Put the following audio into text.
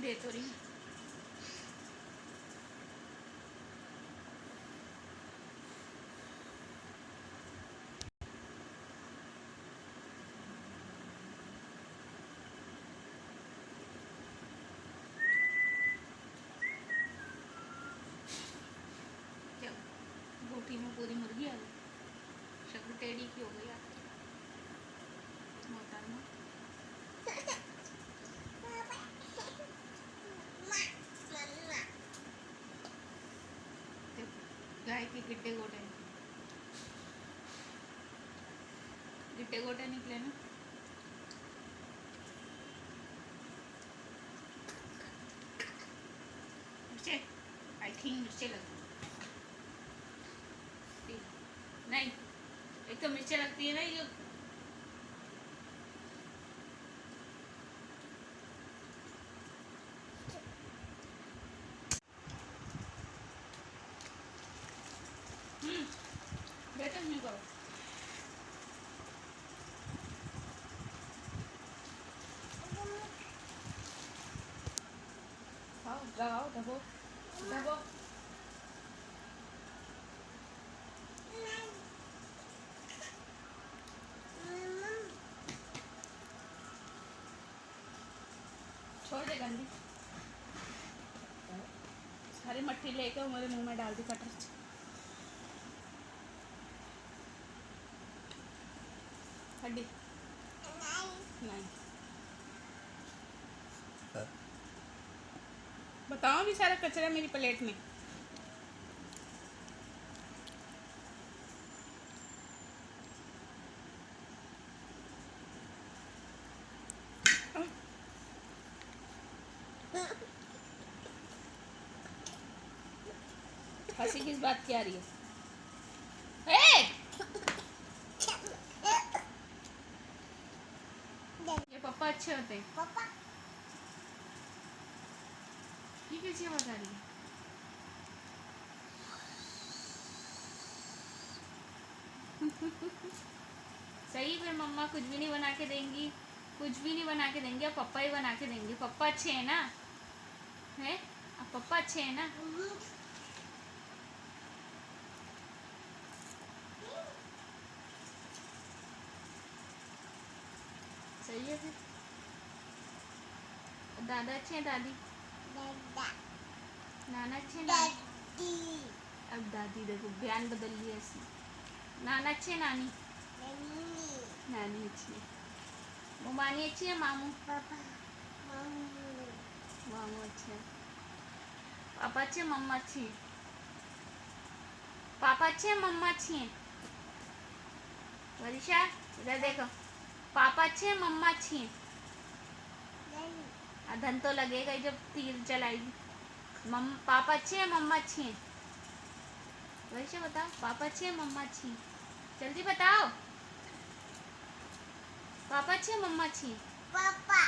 मैं दे तो रही हूँ। क्या रोटी में पूरी मुर्गी आ गई, शक्ल टेढ़ी की हो गई आखिर मोहतरमा। गाय के गिट्टे गोटे निकले ना। मिर्चे आई थिंक मिर्चे लगती नहीं, एक तो मिर्चे लगती है ना ये जो बेटा नहीं करो। आओ लगाओ दबो दबो। छोड़ दे गंदी सारी मट्टी लेकर मेरे मुंह में डाल दी कटर से। हड्डी नहीं बताओ भी सारा कचरा मेरी प्लेट में। हंसी किस बात की आ रही है? ये पापा अच्छे होते हैं। पापा ये कैसी आवाज आ रही है? सही फिर मम्मा कुछ भी नहीं बना के देंगी, कुछ भी नहीं बना के देंगी, अब पापा ही बना के देंगे। पापा अच्छे हैं ना? है अब पापा अच्छे हैं ना? सही है फिर। दादा अच्छे हैं? दादी नाना अच्छे हैं? अब दादी देखो बयान बदल लिया इसने। नाना अच्छे? नानी नानी अच्छी है। मानी अच्छी है? मामू मामू अच्छे हैं। पापा अच्छे? मम्मा अच्छी है? पापा अच्छे हैं? मम्मा अच्छी है? वरिशा इधर देखो, पापा अच्छे हैं? मम्मा अच्छी है? धन तो लगेगा ही जब तीर चलाएगी। पापा अच्छे हैं? मम्मा अच्छी है? वरिशा बताओ, पापा अच्छे हैं? मम्मा अच्छी है? जल्दी बताओ। पापा अच्छे हैं? मम्मा अच्छी है? पापा